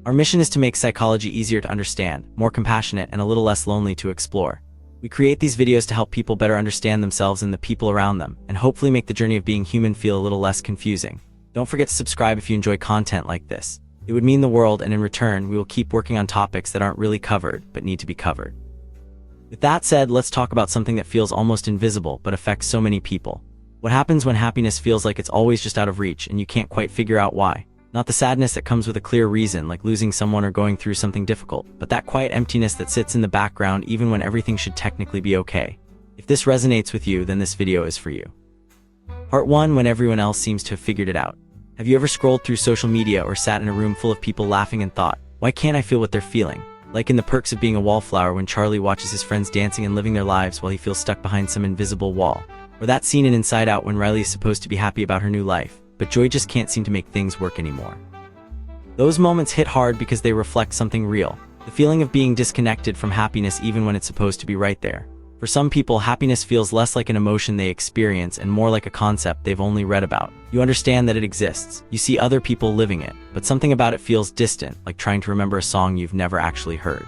Our mission is to make psychology easier to understand, more compassionate, and a little less lonely to explore. We create these videos to help people better understand themselves and the people around them, and hopefully make the journey of being human feel a little less confusing. Don't forget to subscribe if you enjoy content like this. It would mean the world, and in return, we will keep working on topics that aren't really covered, but need to be covered. With that said, let's talk about something that feels almost invisible, but affects so many people. What happens when happiness feels like it's always just out of reach, and you can't quite figure out why? Not the sadness that comes with a clear reason, like losing someone or going through something difficult, but that quiet emptiness that sits in the background even when everything should technically be okay. If this resonates with you, then this video is for you. Part 1: When everyone else seems to have figured it out. Have you ever scrolled through social media or sat in a room full of people laughing and thought, why can't I feel what they're feeling? Like in The Perks of Being a Wallflower, when Charlie watches his friends dancing and living their lives while he feels stuck behind some invisible wall. Or that scene in Inside Out when Riley is supposed to be happy about her new life, but Joy just can't seem to make things work anymore. Those moments hit hard because they reflect something real, the feeling of being disconnected from happiness even when it's supposed to be right there. For some people, happiness feels less like an emotion they experience and more like a concept they've only read about. You understand that it exists, you see other people living it, but something about it feels distant, like trying to remember a song you've never actually heard.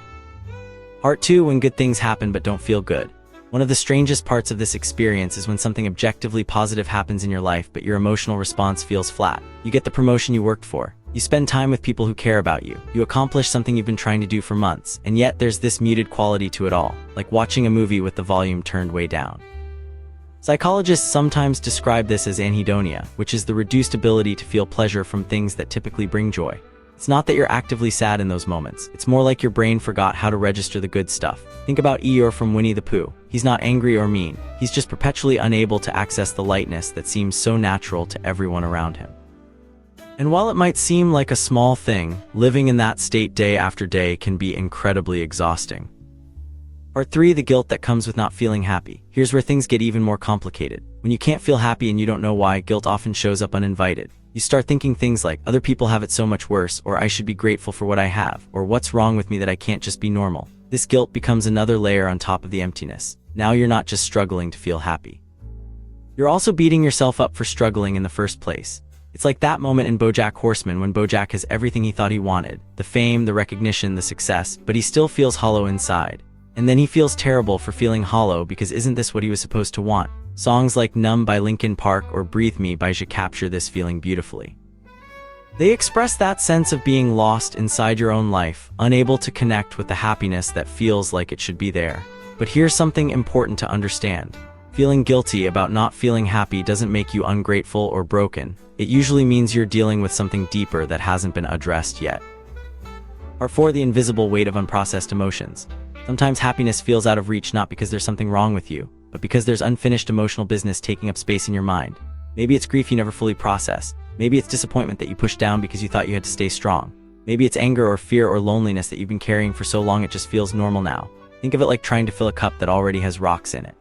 Part 2: When good things happen but don't feel good. One of the strangest parts of this experience is when something objectively positive happens in your life but your emotional response feels flat. You get the promotion you worked for. You spend time with people who care about you. You accomplish something you've been trying to do for months, and yet there's this muted quality to it all, like watching a movie with the volume turned way down. Psychologists sometimes describe this as anhedonia, which is the reduced ability to feel pleasure from things that typically bring joy. It's not that you're actively sad in those moments. It's more like your brain forgot how to register the good stuff. Think about Eeyore from Winnie the Pooh. He's not angry or mean. He's just perpetually unable to access the lightness that seems so natural to everyone around him. And while it might seem like a small thing, living in that state day after day can be incredibly exhausting. Part 3: The guilt that comes with not feeling happy. Here's where things get even more complicated. When you can't feel happy and you don't know why, guilt often shows up uninvited. You start thinking things like, other people have it so much worse, or I should be grateful for what I have, or what's wrong with me that I can't just be normal. This guilt becomes another layer on top of the emptiness. Now you're not just struggling to feel happy. You're also beating yourself up for struggling in the first place. It's like that moment in BoJack Horseman when BoJack has everything he thought he wanted, the fame, the recognition, the success, but he still feels hollow inside. And then he feels terrible for feeling hollow because isn't this what he was supposed to want? Songs like Numb by Linkin Park or Breathe Me by Ja capture this feeling beautifully. They express that sense of being lost inside your own life, unable to connect with the happiness that feels like it should be there. But here's something important to understand. Feeling guilty about not feeling happy doesn't make you ungrateful or broken. It usually means you're dealing with something deeper that hasn't been addressed yet. Part 4: The invisible weight of unprocessed emotions. Sometimes happiness feels out of reach not because there's something wrong with you, but because there's unfinished emotional business taking up space in your mind. Maybe it's grief you never fully processed. Maybe it's disappointment that you pushed down because you thought you had to stay strong. Maybe it's anger or fear or loneliness that you've been carrying for so long it just feels normal now. Think of it like trying to fill a cup that already has rocks in it.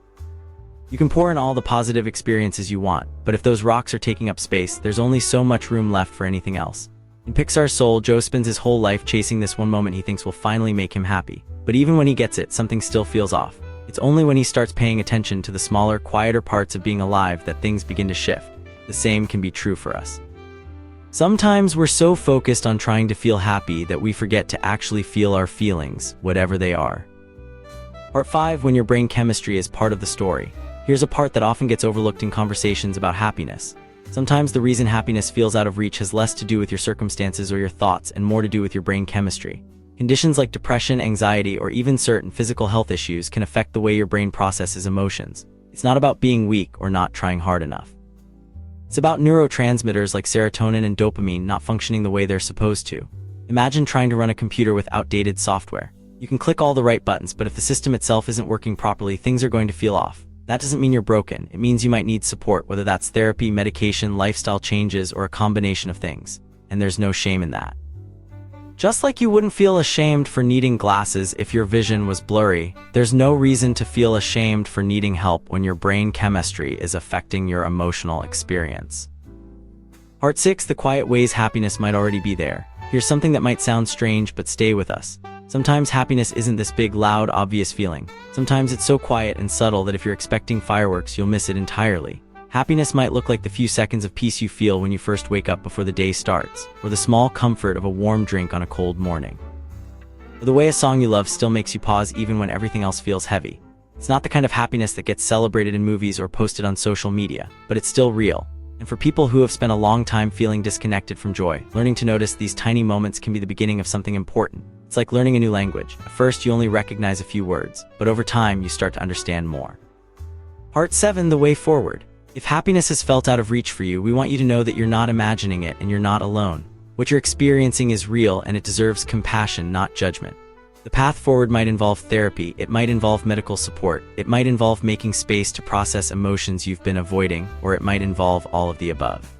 You can pour in all the positive experiences you want, but if those rocks are taking up space, there's only so much room left for anything else. In Pixar's Soul, Joe spends his whole life chasing this one moment he thinks will finally make him happy. But even when he gets it, something still feels off. It's only when he starts paying attention to the smaller, quieter parts of being alive that things begin to shift. The same can be true for us. Sometimes we're so focused on trying to feel happy that we forget to actually feel our feelings, whatever they are. Part 5: When your brain chemistry is part of the story. Here's a part that often gets overlooked in conversations about happiness. Sometimes the reason happiness feels out of reach has less to do with your circumstances or your thoughts and more to do with your brain chemistry. Conditions like depression, anxiety, or even certain physical health issues can affect the way your brain processes emotions. It's not about being weak or not trying hard enough. It's about neurotransmitters like serotonin and dopamine not functioning the way they're supposed to. Imagine trying to run a computer with outdated software. You can click all the right buttons, but if the system itself isn't working properly, things are going to feel off. That doesn't mean you're broken. It means you might need support, whether that's therapy, medication, lifestyle changes, or a combination of things. And there's no shame in that. Just like you wouldn't feel ashamed for needing glasses if your vision was blurry, there's no reason to feel ashamed for needing help when your brain chemistry is affecting your emotional experience. Part 6: The quiet ways happiness might already be there. Here's something that might sound strange, but stay with us. Sometimes happiness isn't this big, loud, obvious feeling. Sometimes it's so quiet and subtle that if you're expecting fireworks, you'll miss it entirely. Happiness might look like the few seconds of peace you feel when you first wake up before the day starts, or the small comfort of a warm drink on a cold morning. Or the way a song you love still makes you pause even when everything else feels heavy. It's not the kind of happiness that gets celebrated in movies or posted on social media, but it's still real. And for people who have spent a long time feeling disconnected from joy, learning to notice these tiny moments can be the beginning of something important. It's like learning a new language. At first, you only recognize a few words, but over time, you start to understand more. Part 7: The Way Forward. If happiness has felt out of reach for you, we want you to know that you're not imagining it and you're not alone. What you're experiencing is real and it deserves compassion, not judgment. The path forward might involve therapy, it might involve medical support, it might involve making space to process emotions you've been avoiding, or it might involve all of the above.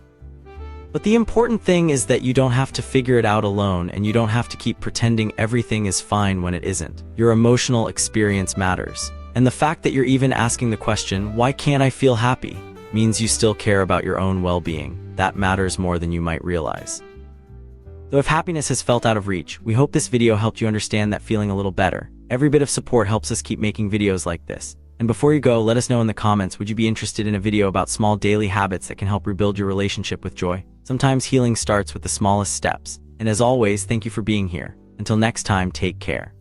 But the important thing is that you don't have to figure it out alone, and you don't have to keep pretending everything is fine when it isn't. Your emotional experience matters. And the fact that you're even asking the question, "Why can't I feel happy?" means you still care about your own well-being. That matters more than you might realize. Though if happiness has felt out of reach, we hope this video helped you understand that feeling a little better. Every bit of support helps us keep making videos like this. And before you go, let us know in the comments, would you be interested in a video about small daily habits that can help rebuild your relationship with joy? Sometimes healing starts with the smallest steps. And as always, thank you for being here. Until next time, take care.